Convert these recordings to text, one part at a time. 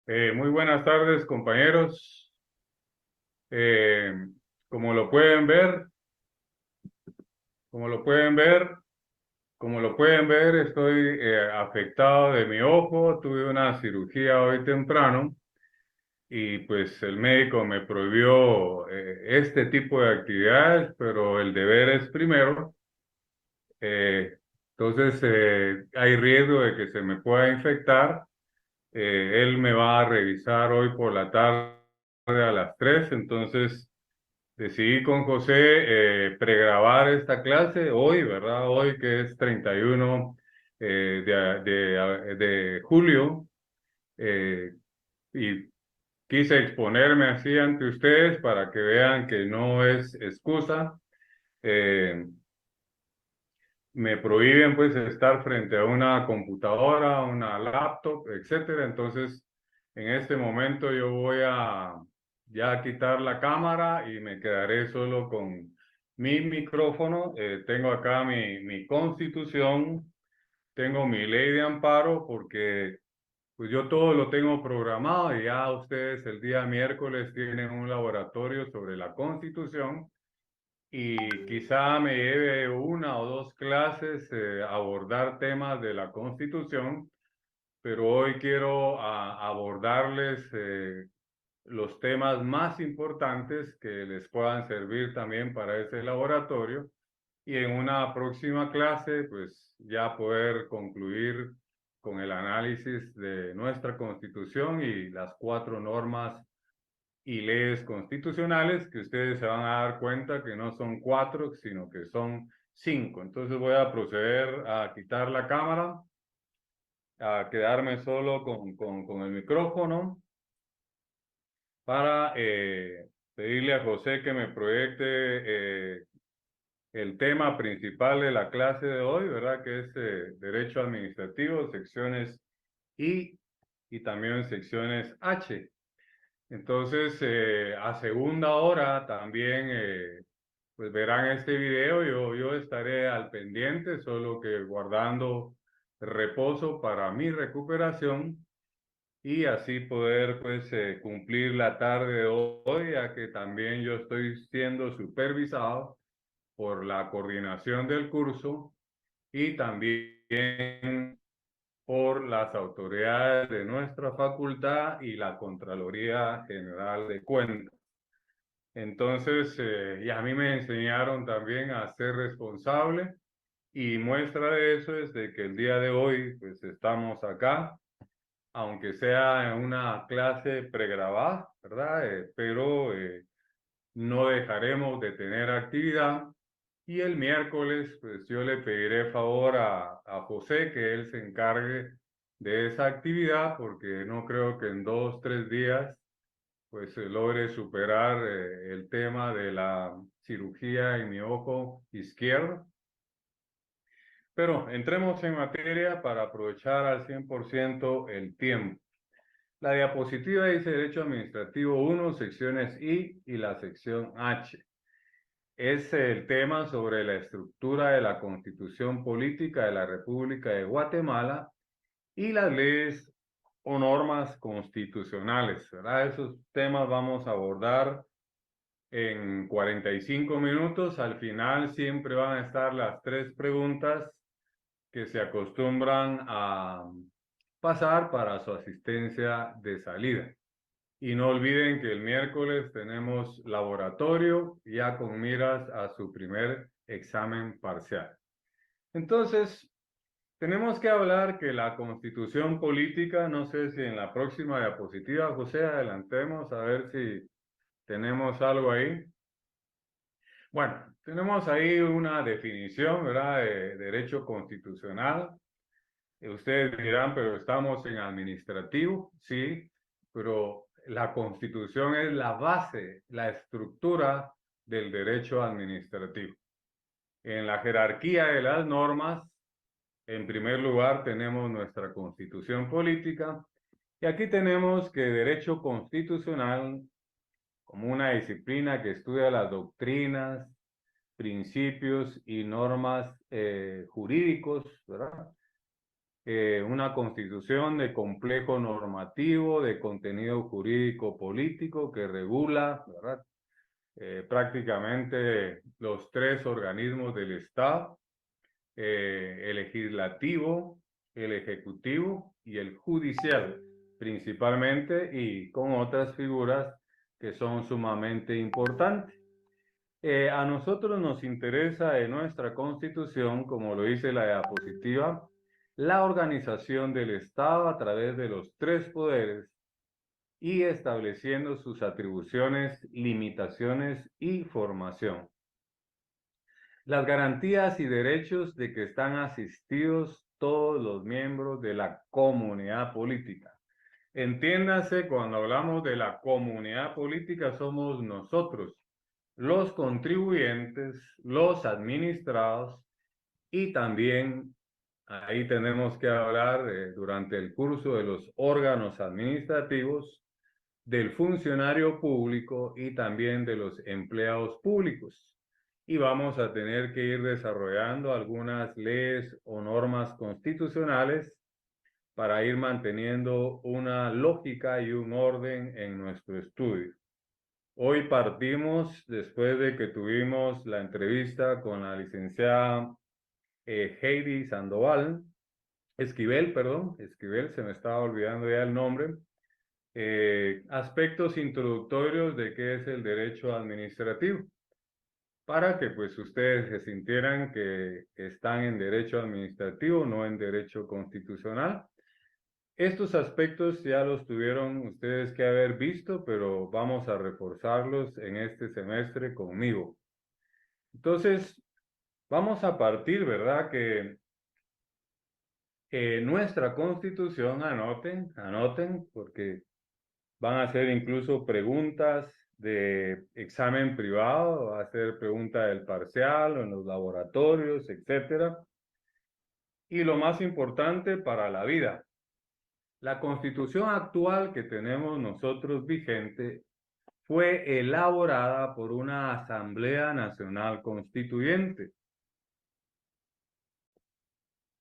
Muy buenas tardes, compañeros. Eh, como lo pueden ver, como lo pueden ver, como lo pueden ver, estoy afectado de mi ojo. Tuve una cirugía hoy temprano y pues el médico me prohibió este tipo de actividades, pero el deber es primero. Eh, entonces, hay riesgo de que se me pueda infectar. Él me va a revisar hoy por la tarde a las 3. Entonces decidí con José pregrabar esta clase hoy, ¿verdad? Hoy que es 31 de julio, eh, y quise exponerme así ante ustedes para que vean que no es excusa. Eh, Me prohíben pues estar frente a una computadora, una laptop, etcétera. Entonces, en este momento yo voy a ya quitar la cámara y me quedaré solo con mi micrófono. Tengo acá mi constitución, tengo mi ley de amparo porque pues yo todo lo tengo programado y ya ustedes el día miércoles tienen un laboratorio sobre la constitución y quizá me lleve una o dos clases abordar temas de la Constitución, pero hoy quiero abordarles los temas más importantes que les puedan servir también para ese laboratorio y en una próxima clase pues ya poder concluir con el análisis de nuestra Constitución y las cuatro normas y leyes constitucionales, que ustedes se van a dar cuenta que no son cuatro, sino que son cinco. Entonces voy a proceder a quitar la cámara, a quedarme solo con el micrófono para pedirle a José que me proyecte el tema principal de la clase de hoy, ¿verdad? Que es Derecho Administrativo, secciones I y también secciones H. Entonces, a segunda hora también, pues verán este video. Yo estaré al pendiente, solo que guardando reposo para mi recuperación y así poder, pues, cumplir la tarde de hoy, ya que también yo estoy siendo supervisado por la coordinación del curso y también por las autoridades de nuestra facultad y la Contraloría General de Cuentas. Entonces, y a mí me enseñaron también a ser responsable y muestra de eso es de que el día de hoy, pues estamos acá, aunque sea en una clase pregrabada, ¿verdad? Pero no dejaremos de tener actividad y el miércoles, pues yo le pediré favor a José que él se encargue de esa actividad porque no creo que en 2, 3 días pues se logre superar el tema de la cirugía en mi ojo izquierdo. Pero entremos en materia para aprovechar al 100% el tiempo. La diapositiva dice Derecho Administrativo 1, secciones I y la sección H. Es el tema sobre la estructura de la Constitución Política de la República de Guatemala y las leyes o normas constitucionales, ¿verdad? Esos temas vamos a abordar en 45 minutos. Al final siempre van a estar las tres preguntas que se acostumbran a pasar para su asistencia de salida. Y no olviden que el miércoles tenemos laboratorio ya con miras a su primer examen parcial. Entonces, tenemos que hablar que la constitución política, no sé si en la próxima diapositiva, José, adelantemos a ver si tenemos algo ahí. Bueno, tenemos ahí una definición, ¿verdad?, de derecho constitucional. Ustedes dirán, pero estamos en administrativo, sí, pero la Constitución es la base, la estructura del derecho administrativo. En la jerarquía de las normas, en primer lugar tenemos nuestra Constitución política y aquí tenemos que derecho constitucional como una disciplina que estudia las doctrinas, principios y normas jurídicos, ¿verdad? una constitución de complejo normativo, de contenido jurídico político que regula, ¿verdad? Prácticamente los tres organismos del Estado, el legislativo, el ejecutivo y el judicial, principalmente, y con otras figuras que son sumamente importantes. A nosotros nos interesa en nuestra Constitución, como lo dice la diapositiva, la organización del Estado a través de los tres poderes y estableciendo sus atribuciones, limitaciones y formación. Las garantías y derechos de que están asistidos todos los miembros de la comunidad política. Entiéndase, cuando hablamos de la comunidad política somos nosotros, los contribuyentes, los administrados y también ahí tenemos que hablar durante el curso de los órganos administrativos, del funcionario público y también de los empleados públicos. Y vamos a tener que ir desarrollando algunas leyes o normas constitucionales para ir manteniendo una lógica y un orden en nuestro estudio. Hoy partimos después de que tuvimos la entrevista con la licenciada Heidi Sandoval, Esquivel, se me estaba olvidando ya el nombre. Aspectos introductorios de qué es el derecho administrativo, para que pues ustedes se sintieran que están en derecho administrativo, no en derecho constitucional. Estos aspectos ya los tuvieron ustedes que haber visto, pero vamos a reforzarlos en este semestre conmigo. Entonces, vamos a partir, ¿verdad? Que nuestra Constitución, anoten, porque van a hacer incluso preguntas de examen privado, va a hacer preguntas del parcial o en los laboratorios, etcétera. Y lo más importante para la vida, la Constitución actual que tenemos nosotros vigente fue elaborada por una Asamblea Nacional Constituyente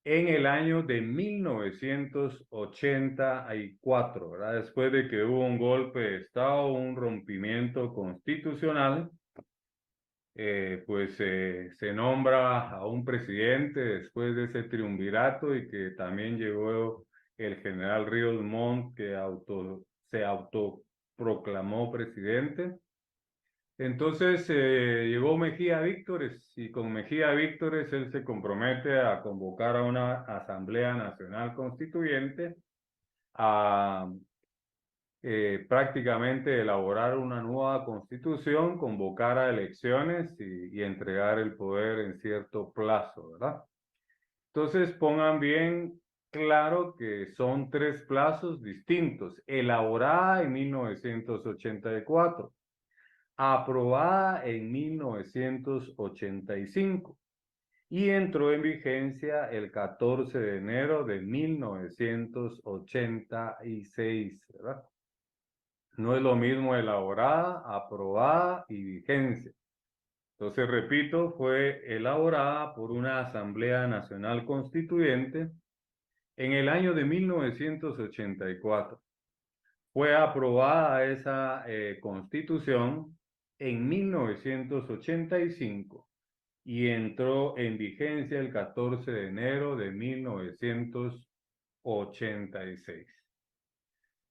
en el año de 1984, ¿verdad? Después de que hubo un golpe de Estado, un rompimiento constitucional, pues se nombra a un presidente después de ese triunvirato y que también llegó el general Ríos Montt, que se autoproclamó presidente. Entonces llegó Mejía Víctores y con Mejía Víctores él se compromete a convocar a una Asamblea Nacional Constituyente a prácticamente elaborar una nueva constitución, convocar a elecciones y entregar el poder en cierto plazo, ¿verdad? Entonces pongan bien claro que son tres plazos distintos. Elaborada en 1984, aprobada en 1985 y entró en vigencia el 14 de enero de 1986, ¿verdad? No es lo mismo elaborada, aprobada y vigencia. Entonces, repito, fue elaborada por una Asamblea Nacional Constituyente en el año de 1984. Fue aprobada esa constitución en 1985 y entró en vigencia el 14 de enero de 1986.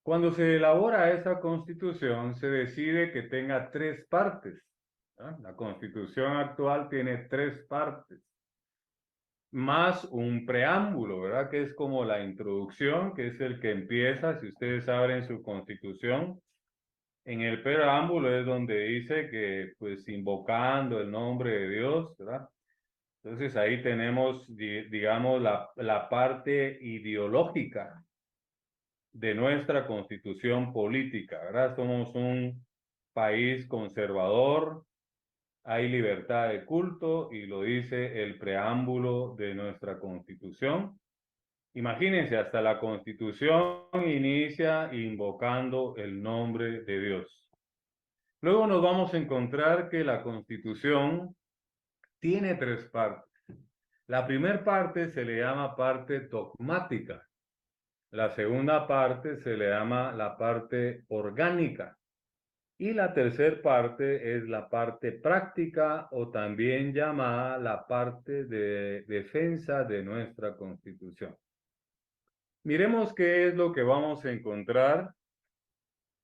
Cuando se elabora esa constitución, se decide que tenga tres partes. La constitución actual tiene tres partes, más un preámbulo, ¿verdad? Que es como la introducción, que es el que empieza, si ustedes abren su constitución, en el preámbulo es donde dice que, pues, invocando el nombre de Dios, ¿verdad? Entonces ahí tenemos, digamos, la parte ideológica de nuestra constitución política, ¿verdad? Somos un país conservador, hay libertad de culto y lo dice el preámbulo de nuestra constitución. Imagínense, hasta la constitución inicia invocando el nombre de Dios. Luego nos vamos a encontrar que la constitución tiene tres partes. La primera parte se le llama parte dogmática. La segunda parte se le llama la parte orgánica. Y la tercera parte es la parte práctica o también llamada la parte de defensa de nuestra Constitución. Miremos qué es lo que vamos a encontrar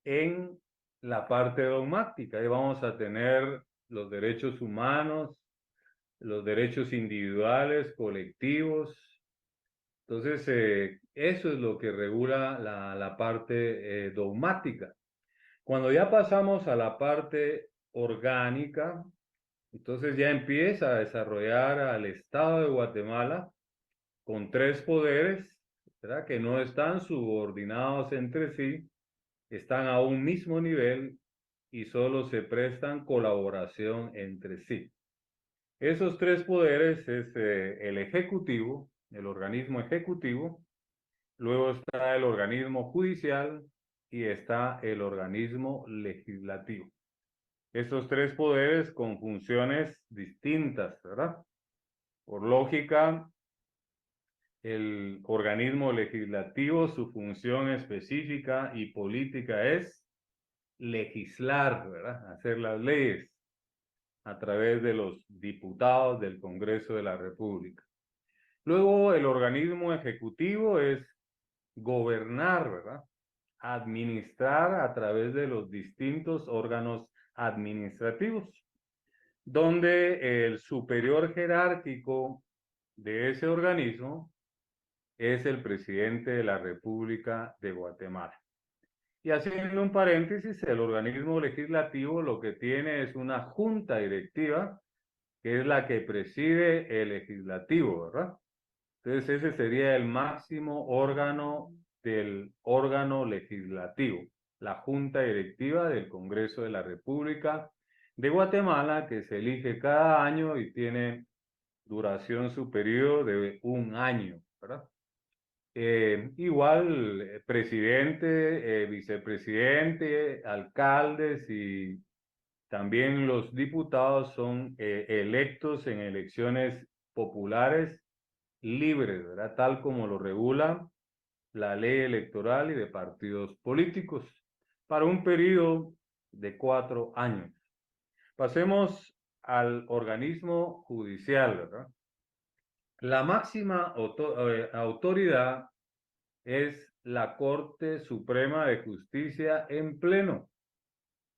en la parte dogmática. Ahí vamos a tener los derechos humanos, los derechos individuales, colectivos. Entonces, eso es lo que regula la parte dogmática. Cuando ya pasamos a la parte orgánica, entonces ya empieza a desarrollar al Estado de Guatemala con tres poderes, ¿verdad? Que no están subordinados entre sí, están a un mismo nivel y solo se prestan colaboración entre sí. Esos tres poderes es el ejecutivo, el organismo ejecutivo, luego está el organismo judicial y está el organismo legislativo. Esos tres poderes con funciones distintas, ¿verdad? Por lógica, el organismo legislativo, su función específica y política es legislar, ¿verdad? Hacer las leyes a través de los diputados del Congreso de la República. Luego, el organismo ejecutivo es gobernar, ¿verdad? Administrar a través de los distintos órganos administrativos, donde el superior jerárquico de ese organismo es el presidente de la República de Guatemala. Y haciendo un paréntesis, el organismo legislativo lo que tiene es una junta directiva, que es la que preside el legislativo, ¿verdad? Entonces ese sería el máximo órgano del órgano legislativo, la junta directiva del Congreso de la República de Guatemala, que se elige cada año y tiene duración superior de un año, ¿verdad? Igual, presidente, vicepresidente, alcaldes y también los diputados son electos en elecciones populares libres, ¿verdad? Tal como lo regula la ley electoral y de partidos políticos para un periodo de 4 años. Pasemos al organismo judicial, ¿verdad? La máxima autoridad es la Corte Suprema de Justicia en pleno,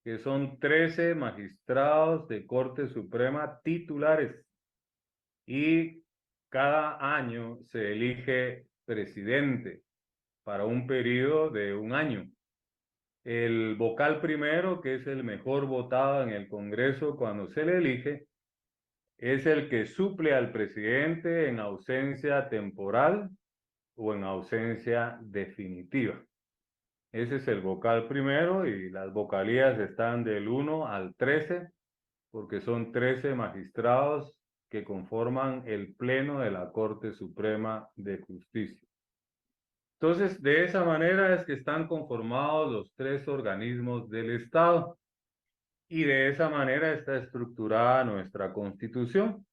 que son 13 magistrados de Corte Suprema titulares y cada año se elige presidente para un periodo de un año. El vocal primero, que es el mejor votado en el Congreso cuando se le elige, es el que suple al presidente en ausencia temporal o en ausencia definitiva. Ese es el vocal primero y las vocalías están del 1 al 13 porque son 13 magistrados que conforman el Pleno de la Corte Suprema de Justicia. Entonces, de esa manera es que están conformados los tres organismos del Estado y de esa manera está estructurada nuestra Constitución.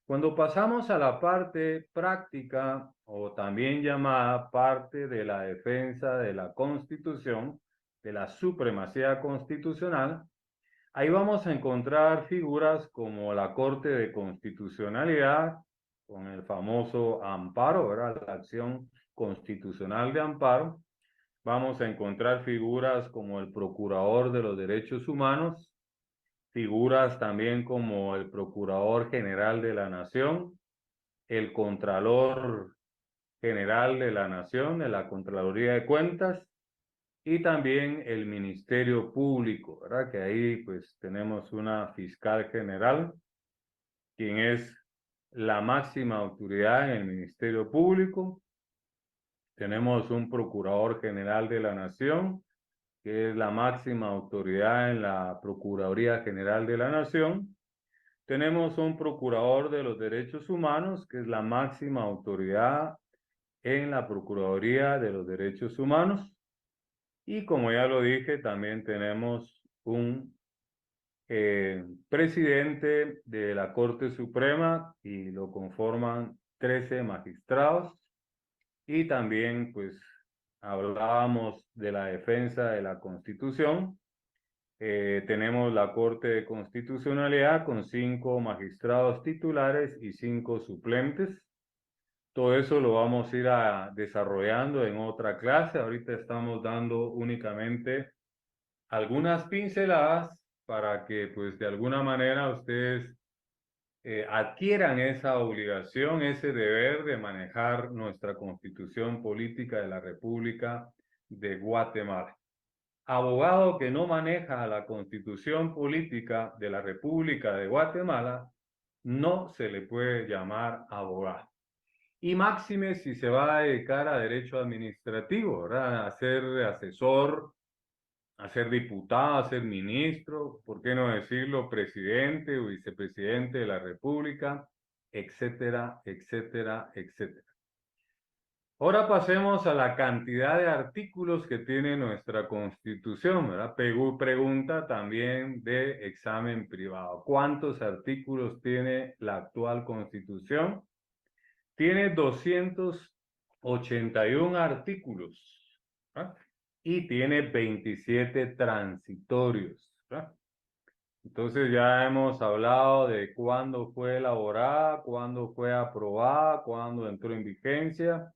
Cuando pasamos a la parte práctica o también llamada parte de la defensa de la Constitución, de la supremacía constitucional, ahí vamos a encontrar figuras como la Corte de Constitucionalidad, con el famoso amparo, ¿verdad? La acción constitucional de amparo. Vamos a encontrar figuras como el Procurador de los Derechos Humanos, figuras también como el Procurador General de la Nación, el Contralor General de la Nación, de la Contraloría de Cuentas, y también el Ministerio Público, ¿verdad? Que ahí pues tenemos una fiscal general, quien es la máxima autoridad en el Ministerio Público. Tenemos un Procurador General de la Nación, que es la máxima autoridad en la Procuraduría General de la Nación. Tenemos un Procurador de los Derechos Humanos, que es la máxima autoridad en la Procuraduría de los Derechos Humanos. Y como ya lo dije, también tenemos un presidente de la Corte Suprema y lo conforman 13 magistrados. Y también, pues, hablábamos de la defensa de la Constitución. Tenemos la Corte de Constitucionalidad con 5 magistrados titulares y 5 suplentes. Todo eso lo vamos a ir desarrollando en otra clase. Ahorita estamos dando únicamente algunas pinceladas para que, pues, de alguna manera ustedes adquieran esa obligación, ese deber de manejar nuestra Constitución Política de la República de Guatemala. Abogado que no maneja la Constitución Política de la República de Guatemala, no se le puede llamar abogado. Y máxime si se va a dedicar a derecho administrativo, ¿verdad? A ser asesor, a ser diputado, a ser ministro, ¿por qué no decirlo? Presidente o vicepresidente de la República, etcétera, etcétera, etcétera. Ahora pasemos a la cantidad de artículos que tiene nuestra Constitución, ¿verdad? Pregunta también de examen privado. ¿Cuántos artículos tiene la actual Constitución? Tiene 281 artículos, ¿verdad? Y tiene 27 transitorios, ¿verdad? Entonces ya hemos hablado de cuándo fue elaborada, cuándo fue aprobada, cuándo entró en vigencia.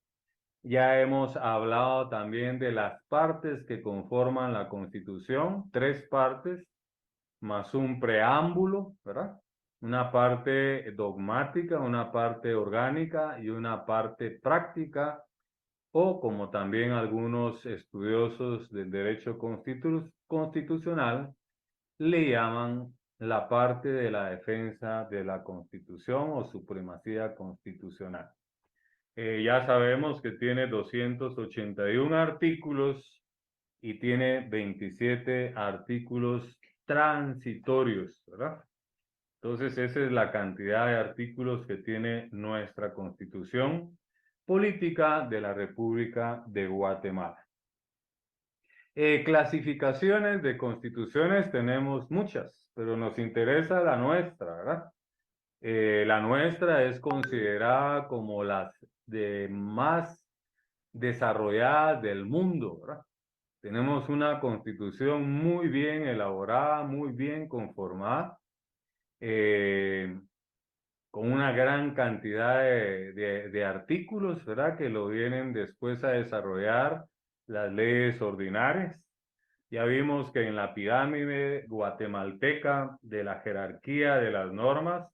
Ya hemos hablado también de las partes que conforman la Constitución, 3 partes, más un preámbulo, ¿verdad? Una parte dogmática, una parte orgánica y una parte práctica, o como también algunos estudiosos del derecho constitucional le llaman la parte de la defensa de la Constitución o supremacía constitucional. Ya sabemos que tiene 281 artículos y tiene 27 artículos transitorios, ¿verdad? Entonces, esa es la cantidad de artículos que tiene nuestra Constitución Política de la República de Guatemala. Clasificaciones de constituciones tenemos muchas, pero nos interesa la nuestra, ¿verdad? La nuestra es considerada como las de más desarrolladas del mundo, ¿verdad? Tenemos una constitución muy bien elaborada, muy bien conformada, con una gran cantidad de artículos, ¿verdad? Que lo vienen después a desarrollar las leyes ordinarias. Ya vimos que en la pirámide guatemalteca de la jerarquía de las normas,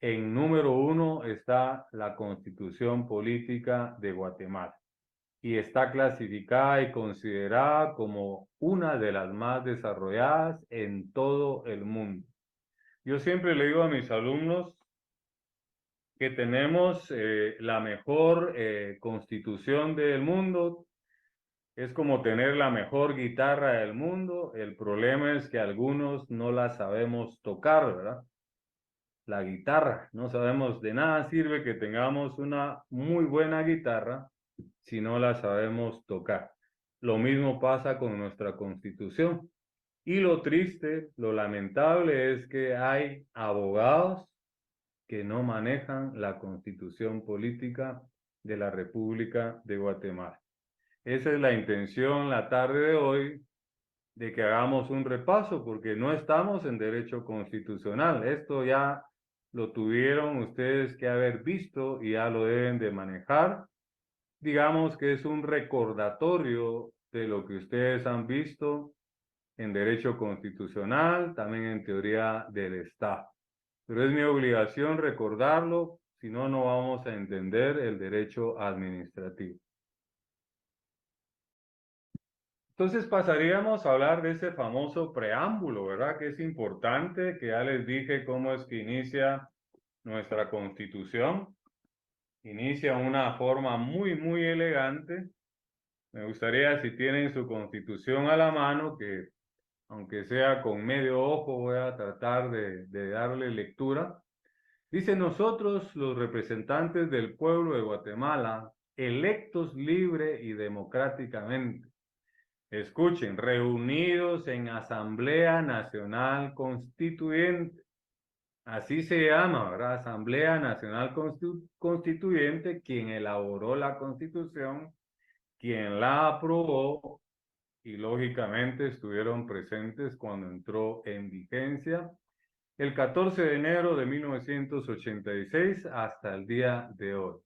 en número 1 está la Constitución Política de Guatemala y está clasificada y considerada como una de las más desarrolladas en todo el mundo. Yo siempre le digo a mis alumnos que tenemos la mejor constitución del mundo. Es como tener la mejor guitarra del mundo. El problema es que algunos no la sabemos tocar, ¿verdad? La guitarra, no sabemos, de nada sirve que tengamos una muy buena guitarra si no la sabemos tocar. Lo mismo pasa con nuestra Constitución. Y lo triste, lo lamentable es que hay abogados que no manejan la Constitución Política de la República de Guatemala. Esa es la intención la tarde de hoy, de que hagamos un repaso, porque no estamos en derecho constitucional. Esto ya lo tuvieron ustedes que haber visto y ya lo deben de manejar. Digamos que es un recordatorio de lo que ustedes han visto en derecho constitucional, también en teoría del Estado. Pero es mi obligación recordarlo, si no, no vamos a entender el derecho administrativo. Entonces pasaríamos a hablar de ese famoso preámbulo, ¿verdad? Que es importante, que ya les dije cómo es que inicia nuestra Constitución. Inicia una forma muy, muy elegante. Me gustaría, si tienen su Constitución a la mano, que aunque sea con medio ojo, voy a tratar de darle lectura. Dice: nosotros, los representantes del pueblo de Guatemala, electos libre y democráticamente, Escuchen, reunidos en Asamblea Nacional Constituyente. Así se llama, ¿verdad? Asamblea Nacional Constituyente, quien elaboró la Constitución, quien la aprobó y lógicamente estuvieron presentes cuando entró en vigencia el 14 de enero de 1986 hasta el día de hoy.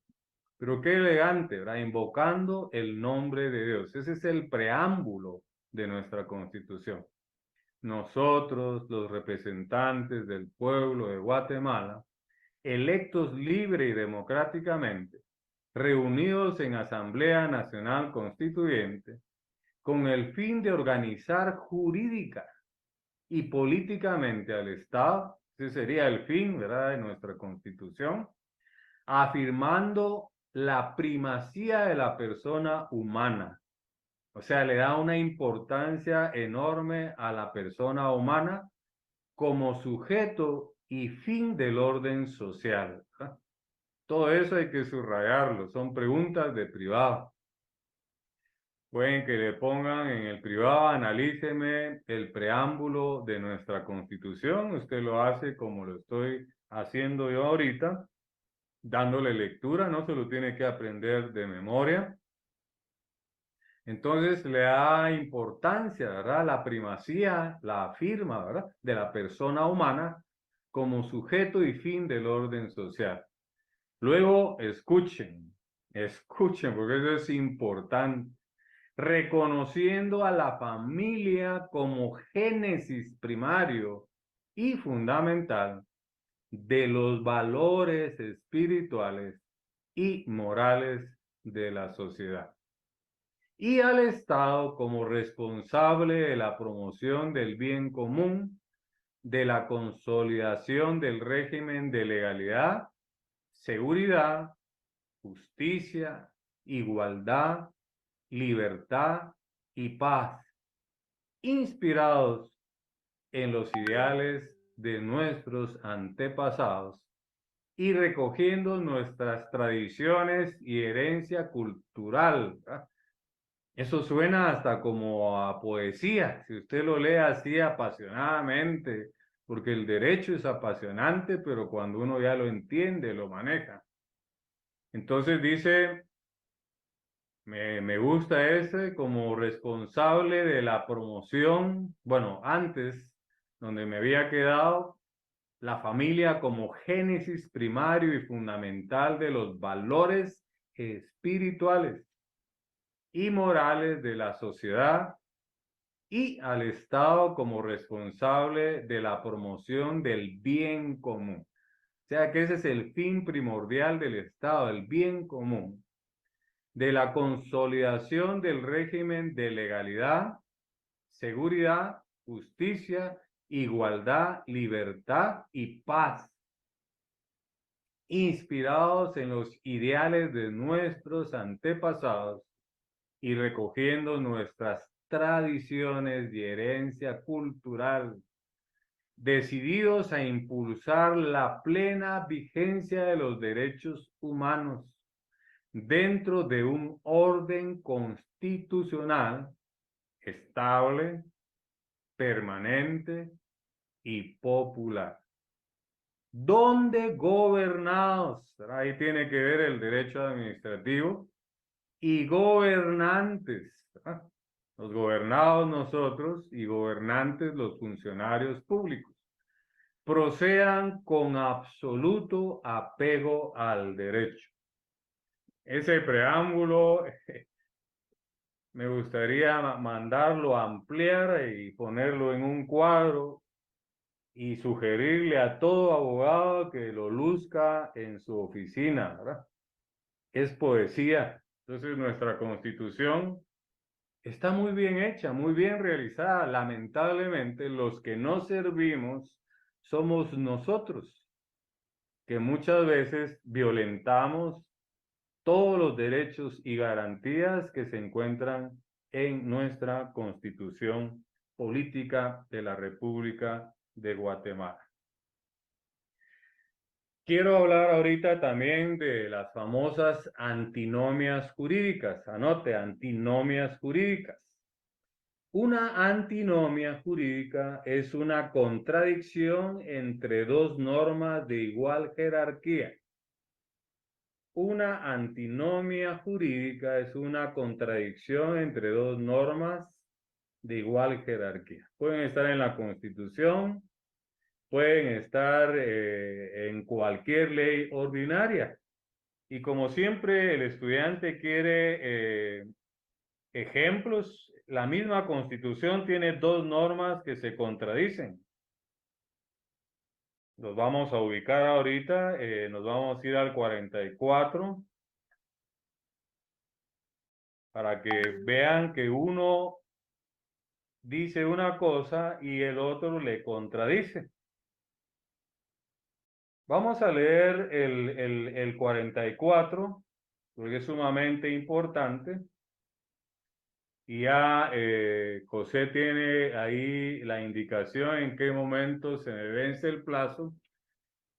Pero qué elegante, ¿verdad? Invocando el nombre de Dios. Ese es el preámbulo de nuestra Constitución. Nosotros, los representantes del pueblo de Guatemala, electos libre y democráticamente, reunidos en Asamblea Nacional Constituyente, con el fin de organizar jurídica y políticamente al Estado, ese sería el fin, ¿verdad?, de nuestra Constitución, afirmando la primacía de la persona humana. O sea, le da una importancia enorme a la persona humana como sujeto y fin del orden social. Todo eso hay que subrayarlo, son preguntas de privado. Pueden que le pongan en el privado, analíceme el preámbulo de nuestra Constitución. Usted lo hace como lo estoy haciendo yo ahorita, dándole lectura, no se lo tiene que aprender de memoria. Entonces le da importancia, ¿verdad? La primacía, la afirma, ¿verdad?, de la persona humana como sujeto y fin del orden social. Luego, escuchen, porque eso es importante. Reconociendo a la familia como génesis primario y fundamental de los valores espirituales y morales de la sociedad. Y al Estado como responsable de la promoción del bien común, de la consolidación del régimen de legalidad, seguridad, justicia, igualdad, libertad y paz, inspirados en los ideales de nuestros antepasados y recogiendo nuestras tradiciones y herencia cultural. Eso suena hasta como a poesía, si usted lo lee así apasionadamente, porque el derecho es apasionante, pero cuando uno ya lo entiende, lo maneja. Entonces dice, me gusta ese como responsable de la promoción, bueno, antes, donde me había quedado, la familia como génesis primario y fundamental de los valores espirituales y morales de la sociedad y al Estado como responsable de la promoción del bien común. O sea que ese es el fin primordial del Estado, el bien común, de la consolidación del régimen de legalidad, seguridad, justicia, igualdad, libertad y paz, inspirados en los ideales de nuestros antepasados y recogiendo nuestras tradiciones y herencia cultural, decididos a impulsar la plena vigencia de los derechos humanos dentro de un orden constitucional estable, permanente y popular. ¿Dónde gobernados? Ahí tiene que ver el derecho administrativo y gobernantes. Los gobernados nosotros y gobernantes los funcionarios públicos. Procedan con absoluto apego al derecho. Ese preámbulo me gustaría mandarlo a ampliar y ponerlo en un cuadro y sugerirle a todo abogado que lo luzca en su oficina, ¿verdad? Es poesía. Entonces nuestra Constitución está muy bien hecha, muy bien realizada. Lamentablemente, los que no servimos somos nosotros, que muchas veces violentamos todos los derechos y garantías que se encuentran en nuestra Constitución Política de la República de Guatemala. Quiero hablar ahorita también de las famosas antinomias jurídicas. Anote, antinomias jurídicas. Una antinomia jurídica es una contradicción entre dos normas de igual jerarquía. Una antinomia jurídica es una contradicción entre dos normas de igual jerarquía. Pueden estar en la Constitución, pueden estar en cualquier ley ordinaria. Y como siempre el estudiante quiere ejemplos, la misma Constitución tiene dos normas que se contradicen. Los vamos a ubicar ahorita, nos vamos a ir al 44 para que vean que uno dice una cosa y el otro le contradice. Vamos a leer el 44, porque es sumamente importante. Y ya José tiene ahí la indicación en qué momento se me vence el plazo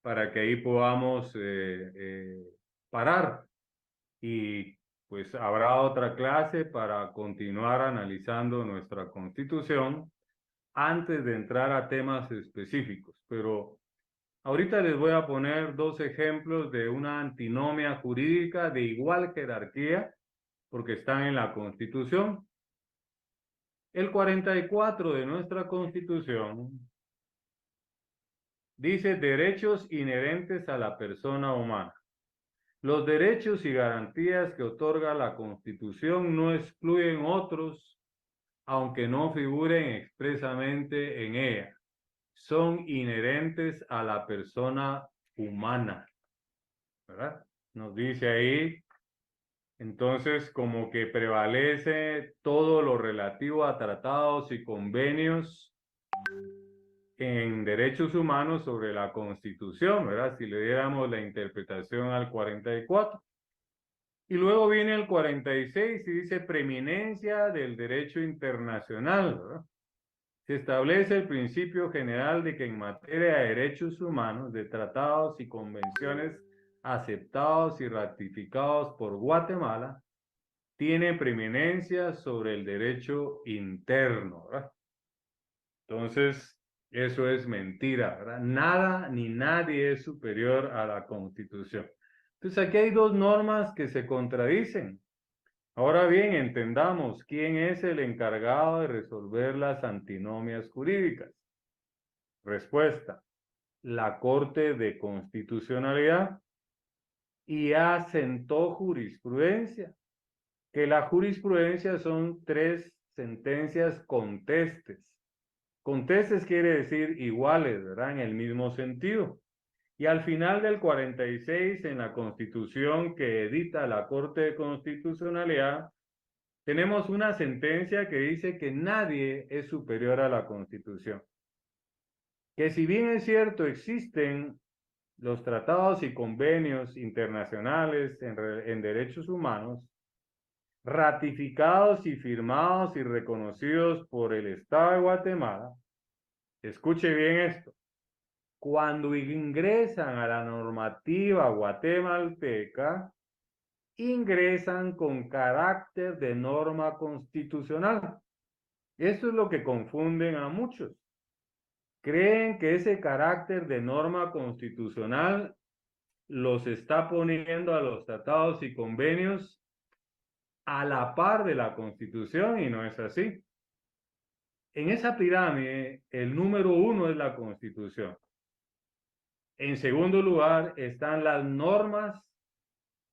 para que ahí podamos parar. Y pues habrá otra clase para continuar analizando nuestra Constitución antes de entrar a temas específicos. Pero ahorita les voy a poner dos ejemplos de una antinomia jurídica de igual jerarquía, porque están en la Constitución. El 44 de nuestra Constitución dice derechos inherentes a la persona humana. Los derechos y garantías que otorga la Constitución no excluyen otros, aunque no figuren expresamente en ella. Son inherentes a la persona humana, ¿verdad? Nos dice ahí, entonces, como que prevalece todo lo relativo a tratados y convenios en derechos humanos sobre la Constitución, ¿verdad? Si le diéramos la interpretación al 44. Y luego viene el 46 y dice preeminencia del derecho internacional, ¿verdad? Se establece el principio general de que en materia de derechos humanos, de tratados y convenciones aceptados y ratificados por Guatemala, tiene preeminencia sobre el derecho interno, ¿verdad? Entonces, eso es mentira, ¿verdad? Nada ni nadie es superior a la Constitución. Entonces, aquí hay dos normas que se contradicen. Ahora bien, entendamos quién es el encargado de resolver las antinomias jurídicas. Respuesta: la Corte de Constitucionalidad, y asentó jurisprudencia, que la jurisprudencia son 3 sentencias contestes. Contestes quiere decir iguales, ¿verdad? En el mismo sentido. Y al final del 46, en la Constitución que edita la Corte de Constitucionalidad, tenemos una sentencia que dice que nadie es superior a la Constitución. Que si bien es cierto, existen los tratados y convenios internacionales en derechos humanos, ratificados y firmados y reconocidos por el Estado de Guatemala, escuche bien esto, cuando ingresan a la normativa guatemalteca, ingresan con carácter de norma constitucional. Esto es lo que confunden a muchos. Creen que ese carácter de norma constitucional los está poniendo a los tratados y convenios a la par de la Constitución y no es así. En esa pirámide, el número 1 es la Constitución. En segundo lugar están las normas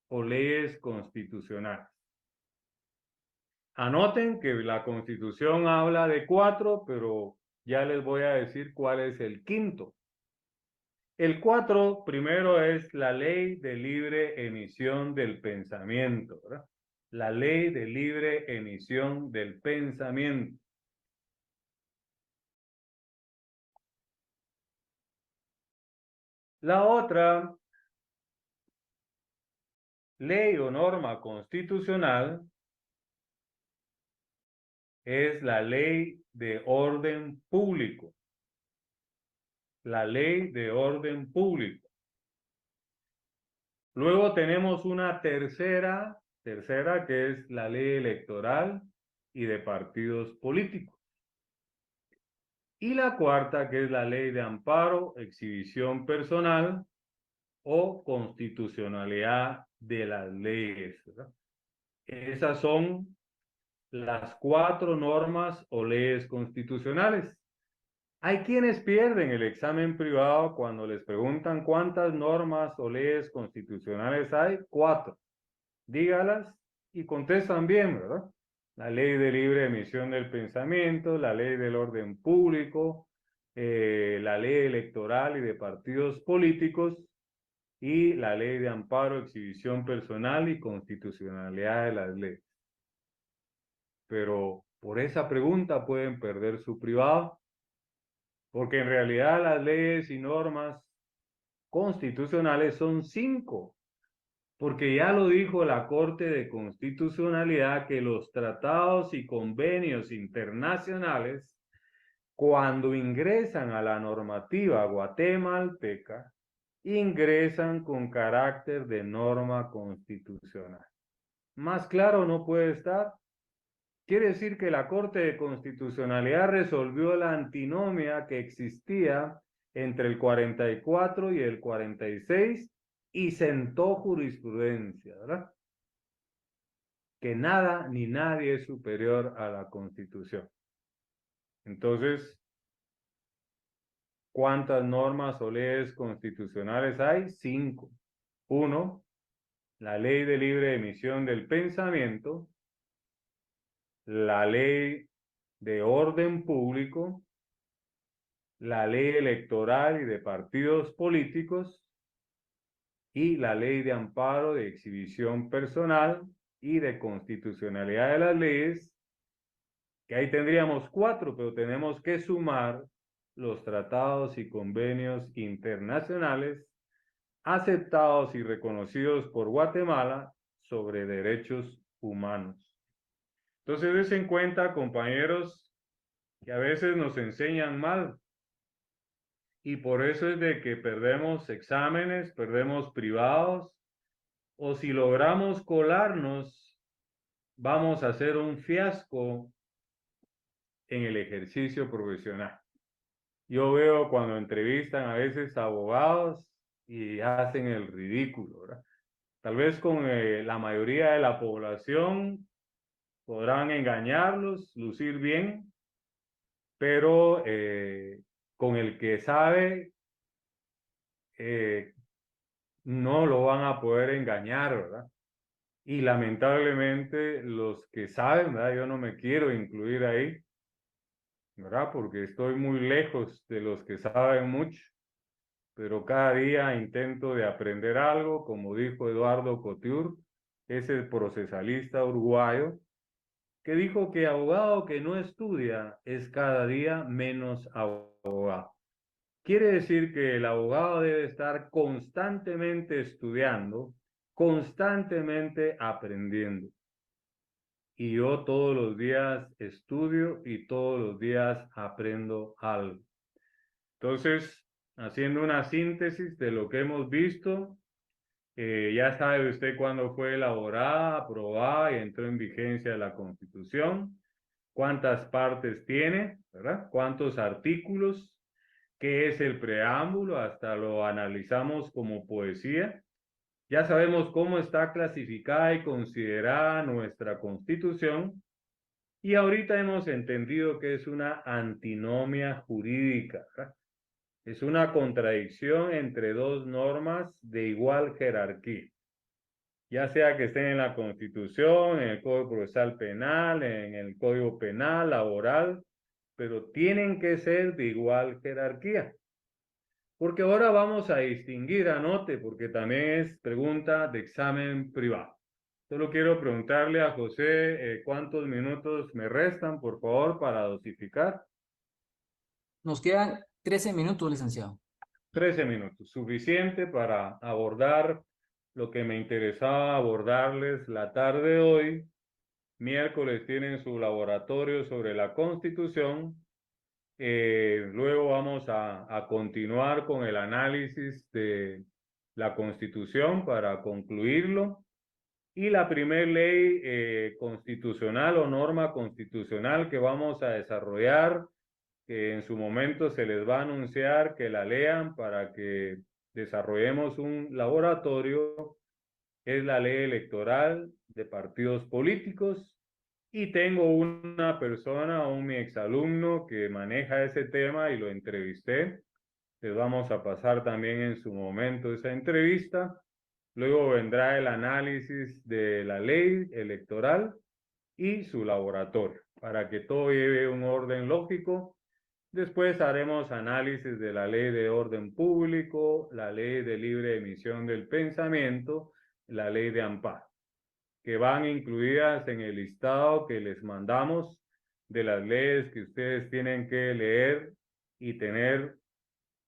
o leyes constitucionales. Anoten que la Constitución habla de 4, pero ya les voy a decir cuál es el quinto. El 4 primero es la ley de libre emisión del pensamiento, ¿verdad? La ley de libre emisión del pensamiento. La otra ley o norma constitucional es la ley de orden público. La ley de orden público. Luego tenemos una tercera que es la ley electoral y de partidos políticos. Y la cuarta, que es la ley de amparo, exhibición personal o constitucionalidad de las leyes, ¿verdad? Esas son las 4 normas o leyes constitucionales. Hay quienes pierden el examen privado cuando les preguntan cuántas normas o leyes constitucionales hay. 4. Dígalas y contestan bien, ¿verdad? La ley de libre emisión del pensamiento, la ley del orden público, la ley electoral y de partidos políticos y la ley de amparo, exhibición personal y constitucionalidad de las leyes. Pero por esa pregunta pueden perder su privado, porque en realidad las leyes y normas constitucionales son 5. Porque ya lo dijo la Corte de Constitucionalidad que los tratados y convenios internacionales, cuando ingresan a la normativa guatemalteca, ingresan con carácter de norma constitucional. Más claro no puede estar. Quiere decir que la Corte de Constitucionalidad resolvió la antinomia que existía entre el 44 y el 46 y sentó jurisprudencia, ¿verdad? Que nada ni nadie es superior a la Constitución. Entonces, ¿cuántas normas o leyes constitucionales hay? 5. 1, la ley de libre emisión del pensamiento, la ley de orden público, la ley electoral y de partidos políticos y la ley de amparo, de exhibición personal y de constitucionalidad de las leyes, que ahí tendríamos 4, pero tenemos que sumar los tratados y convenios internacionales aceptados y reconocidos por Guatemala sobre derechos humanos. Entonces, des en cuenta, compañeros, que a veces nos enseñan mal y por eso es de que perdemos exámenes, perdemos privados, o si logramos colarnos, vamos a hacer un fiasco en el ejercicio profesional. Yo veo cuando entrevistan a veces abogados y hacen el ridículo, ¿verdad? Tal vez con la mayoría de la población podrán engañarlos, lucir bien, pero con el que sabe no lo van a poder engañar, ¿verdad? Y lamentablemente los que saben, ¿verdad? Yo no me quiero incluir ahí, ¿verdad? Porque estoy muy lejos de los que saben mucho, pero cada día intento de aprender algo, como dijo Eduardo Couture, ese procesalista uruguayo, que dijo que abogado que no estudia es cada día menos abogado. Quiere decir que el abogado debe estar constantemente estudiando, constantemente aprendiendo. Y yo todos los días estudio y todos los días aprendo algo. Entonces, haciendo una síntesis de lo que hemos visto, ya sabe usted cuándo fue elaborada, aprobada y entró en vigencia la Constitución, cuántas partes tiene, ¿verdad? Cuántos artículos, qué es el preámbulo, hasta lo analizamos como poesía. Ya sabemos cómo está clasificada y considerada nuestra Constitución y ahorita hemos entendido que es una antinomia jurídica, ¿verdad? Es una contradicción entre dos normas de igual jerarquía, ya sea que estén en la Constitución, en el Código Procesal Penal, en el Código Penal, laboral, pero tienen que ser de igual jerarquía. Porque ahora vamos a distinguir, anote, porque también es pregunta de examen privado. Solo quiero preguntarle a José cuántos minutos me restan, por favor, para dosificar. Nos quedan 13 minutos, licenciado. 13 minutos, suficiente para abordar lo que me interesaba abordarles la tarde de hoy. Miércoles tienen su laboratorio sobre la Constitución. Luego vamos a continuar con el análisis de la Constitución para concluirlo. Y la primer ley constitucional o norma constitucional que vamos a desarrollar, que en su momento se les va a anunciar que la lean para que desarrollemos un laboratorio, es la ley electoral de partidos políticos. Y tengo una persona, mi exalumno, que maneja ese tema y lo entrevisté. Les vamos a pasar también en su momento esa entrevista. Luego vendrá el análisis de la ley electoral y su laboratorio, para que todo lleve un orden lógico. Después haremos análisis de la ley de orden público, la ley de libre emisión del pensamiento, la ley de amparo, que van incluidas en el listado que les mandamos de las leyes que ustedes tienen que leer y tener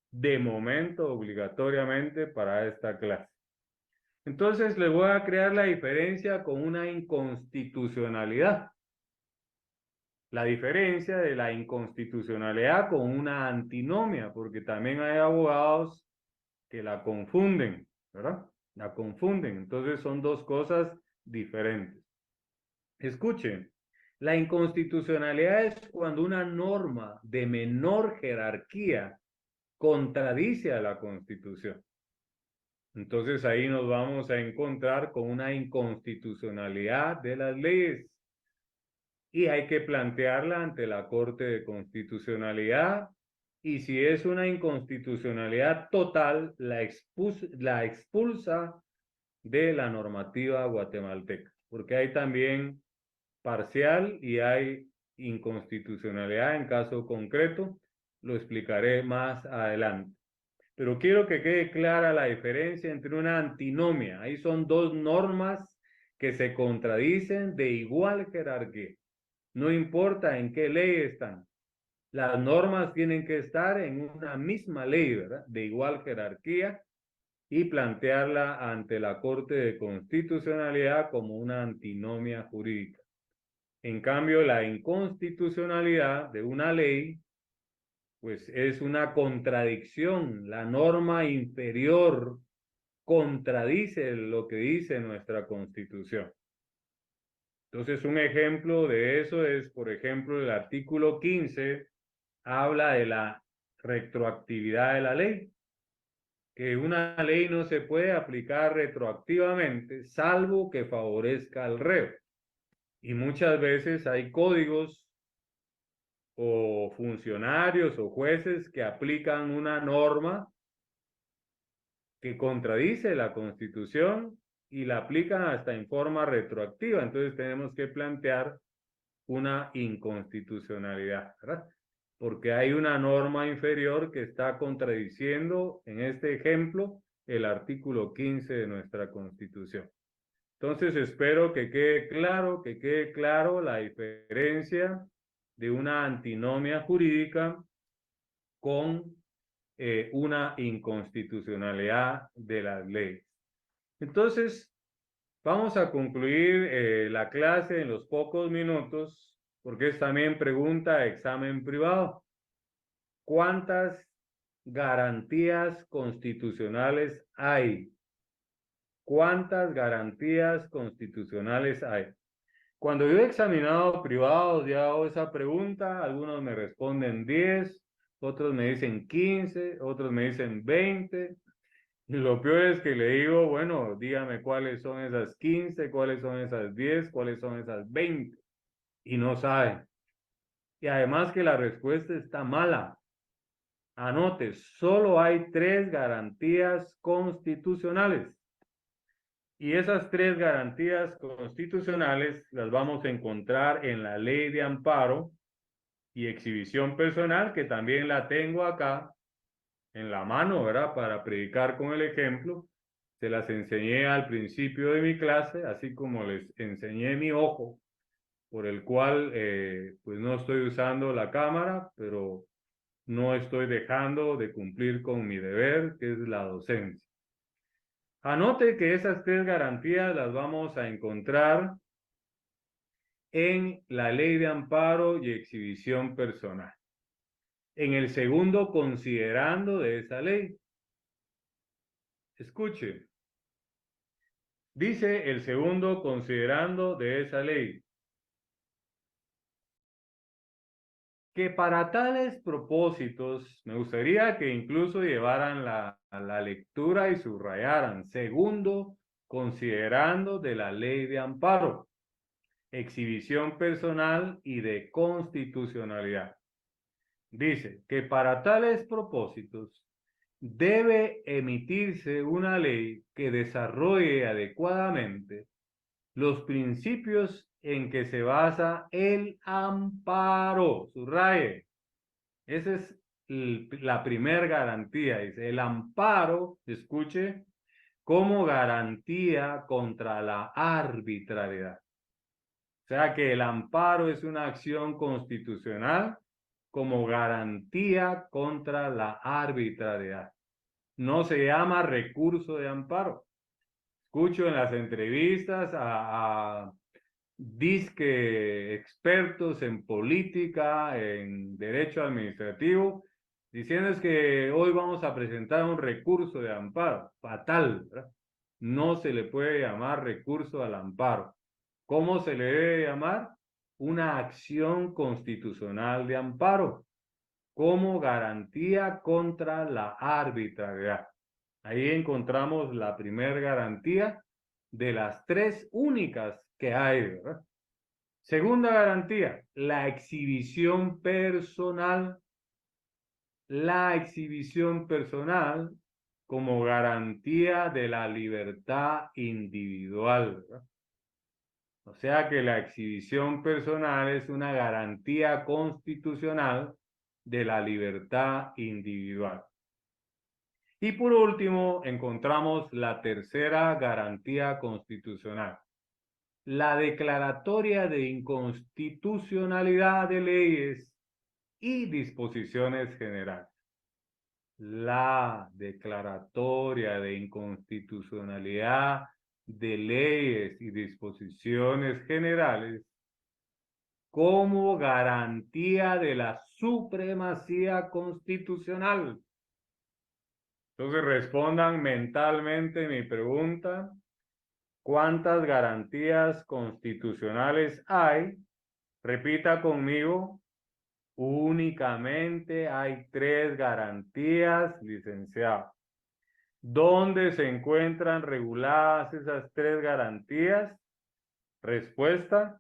de momento obligatoriamente para esta clase. Entonces les voy a crear la diferencia con una inconstitucionalidad. La diferencia de la inconstitucionalidad con una antinomia, porque también hay abogados que la confunden, ¿verdad? La confunden. Entonces son dos cosas diferentes. Escuchen, la inconstitucionalidad es cuando una norma de menor jerarquía contradice a la Constitución. Entonces ahí nos vamos a encontrar con una inconstitucionalidad de las leyes y hay que plantearla ante la Corte de Constitucionalidad y si es una inconstitucionalidad total, la expulsa de la normativa guatemalteca, porque hay también parcial y hay inconstitucionalidad en caso concreto, lo explicaré más adelante. Pero quiero que quede clara la diferencia entre una antinomia. Ahí son dos normas que se contradicen de igual jerarquía. No importa en qué ley están. Las normas tienen que estar en una misma ley, ¿verdad? De igual jerarquía y plantearla ante la Corte de Constitucionalidad como una antinomia jurídica. En cambio, la inconstitucionalidad de una ley pues es una contradicción. La norma inferior contradice lo que dice nuestra Constitución. Entonces, un ejemplo de eso es, por ejemplo, el artículo 15 habla de la retroactividad de la ley, que una ley no se puede aplicar retroactivamente, salvo que favorezca al reo. Y muchas veces hay códigos o funcionarios o jueces que aplican una norma que contradice la Constitución y la aplican hasta en forma retroactiva. Entonces tenemos que plantear una inconstitucionalidad, ¿verdad? Porque hay una norma inferior que está contradiciendo, en este ejemplo, el artículo 15 de nuestra Constitución. Entonces espero que quede claro la diferencia de una antinomia jurídica con una inconstitucionalidad de las leyes. Entonces, vamos a concluir la clase en los pocos minutos, porque es también pregunta de examen privado. ¿Cuántas garantías constitucionales hay? ¿Cuántas garantías constitucionales hay? Cuando yo he examinado privados y hago esa pregunta, algunos me responden 10, otros me dicen 15, otros me dicen 20. Y lo peor es que le digo, bueno, dígame cuáles son esas 15, cuáles son esas 10, cuáles son esas 20. Y no saben. Y además que la respuesta está mala. Anote, solo hay 3 garantías constitucionales. Y esas 3 garantías constitucionales las vamos a encontrar en la ley de amparo y exhibición personal, que también la tengo acá en la mano, ¿verdad? Para predicar con el ejemplo. Se las enseñé al principio de mi clase, así como les enseñé mi ojo, por el cual pues no estoy usando la cámara, pero no estoy dejando de cumplir con mi deber, que es la docencia. Anote que esas 3 garantías las vamos a encontrar en la ley de amparo y exhibición personal. En el segundo considerando de esa ley. Escuche, Dice el segundo considerando de esa ley que para tales propósitos me gustaría que incluso llevaran la lectura y subrayaran segundo considerando de la ley de amparo, exhibición personal y de constitucionalidad. Dice que para tales propósitos debe emitirse una ley que desarrolle adecuadamente los principios en que se basa el amparo. Subraye. Esa es la primera garantía. Dice, el amparo, escuche, como garantía contra la arbitrariedad. O sea que el amparo es una acción constitucional como garantía contra la arbitrariedad. No se llama recurso de amparo. Escucho en las entrevistas a disque expertos en política, en derecho administrativo, diciendo es que hoy vamos a presentar un recurso de amparo. Fatal, ¿verdad? No se le puede llamar recurso al amparo. ¿Cómo se le debe llamar? Una acción constitucional de amparo como garantía contra la arbitrariedad. Ahí encontramos la primera garantía de las tres únicas que hay, ¿verdad? Segunda garantía, la exhibición personal. La exhibición personal como garantía de la libertad individual, ¿verdad? O sea que la exhibición personal es una garantía constitucional de la libertad individual. Y por último, encontramos la tercera garantía constitucional, la declaratoria de inconstitucionalidad de leyes y disposiciones generales. La declaratoria de inconstitucionalidad de leyes y disposiciones generales como garantía de la supremacía constitucional. Entonces respondan mentalmente mi pregunta. ¿Cuántas garantías constitucionales hay? Repita conmigo. Únicamente hay tres garantías, licenciado. ¿Dónde se encuentran reguladas esas tres garantías? Respuesta.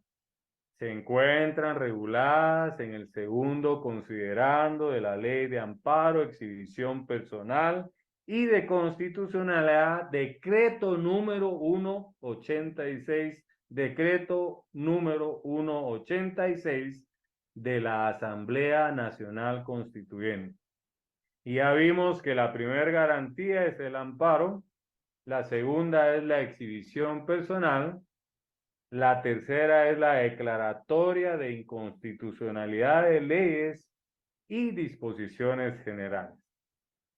Se encuentran reguladas en el segundo considerando de la ley de amparo, exhibición personal y de constitucionalidad, decreto número 186, decreto número 186 de la Asamblea Nacional Constituyente. Y ya vimos que la primera garantía es el amparo, la segunda es la exhibición personal, la tercera es la declaratoria de inconstitucionalidad de leyes y disposiciones generales.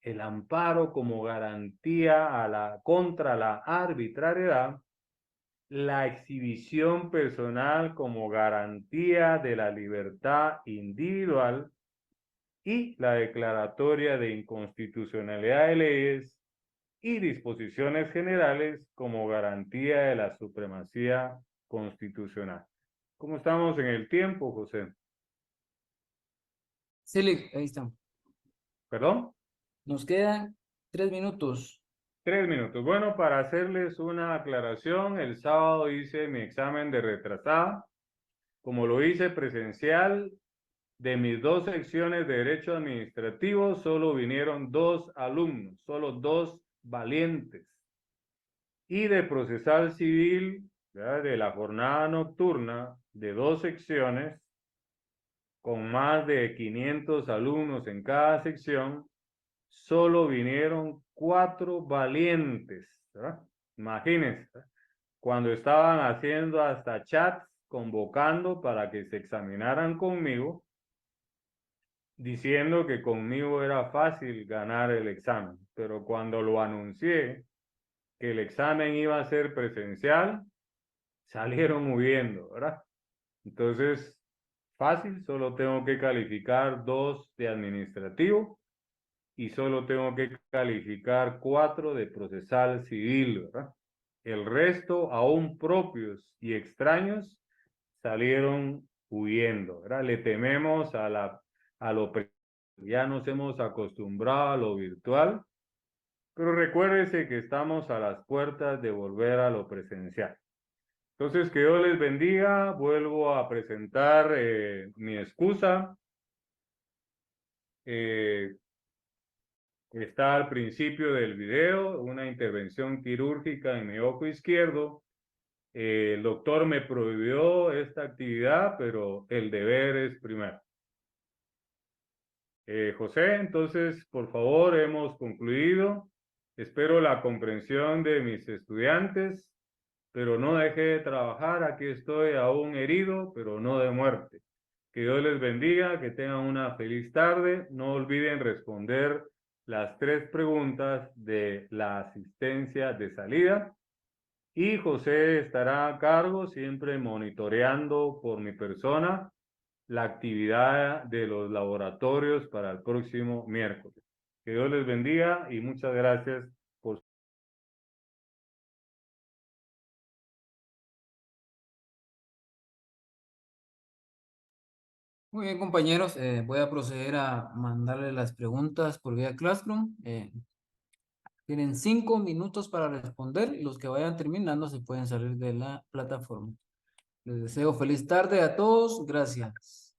El amparo como garantía contra la arbitrariedad, la exhibición personal como garantía de la libertad individual y la declaratoria de inconstitucionalidad de leyes y disposiciones generales como garantía de la supremacía constitucional. ¿Cómo estamos en el tiempo, José? Sí, ahí está. ¿Perdón? Nos quedan 3 minutos. 3 minutos. Bueno, para hacerles una aclaración, el sábado hice mi examen de retrasada. Como lo hice presencial, de mis 2 secciones de Derecho Administrativo, solo vinieron 2 alumnos, solo 2 valientes. Y de Procesal Civil, ¿verdad?, de la jornada nocturna, de 2 secciones, con más de 500 alumnos en cada sección, solo vinieron 4 valientes, ¿verdad? Imagínense, ¿verdad?, cuando estaban haciendo hasta chats, convocando para que se examinaran conmigo, diciendo que conmigo era fácil ganar el examen, pero cuando lo anuncié que el examen iba a ser presencial, salieron huyendo, ¿verdad? Entonces, fácil, solo tengo que calificar 2 de administrativo y solo tengo que calificar 4 de procesal civil, ¿verdad? El resto, aún propios y extraños, salieron huyendo, ¿verdad? Le tememos a lo ya nos hemos acostumbrado a lo virtual, pero recuérdese que estamos a las puertas de volver a lo presencial. Entonces, que Dios les bendiga. Vuelvo a presentar mi excusa. Está al principio del video, una intervención quirúrgica en mi ojo izquierdo. El doctor me prohibió esta actividad, pero el deber es primero. José, entonces, por favor, hemos concluido. Espero la comprensión de mis estudiantes, pero no dejé de trabajar. Aquí estoy aún herido, pero no de muerte. Que Dios les bendiga, que tengan una feliz tarde. No olviden responder las 3 preguntas de la asistencia de salida. Y José estará a cargo, siempre monitoreando por mi persona la actividad de los laboratorios para el próximo miércoles. Que Dios les bendiga y muchas gracias por Muy bien, compañeros, voy a proceder a mandarle las preguntas por vía Classroom. Tienen 5 minutos para responder y los que vayan terminando se pueden salir de la plataforma. Les deseo feliz tarde a todos. Gracias.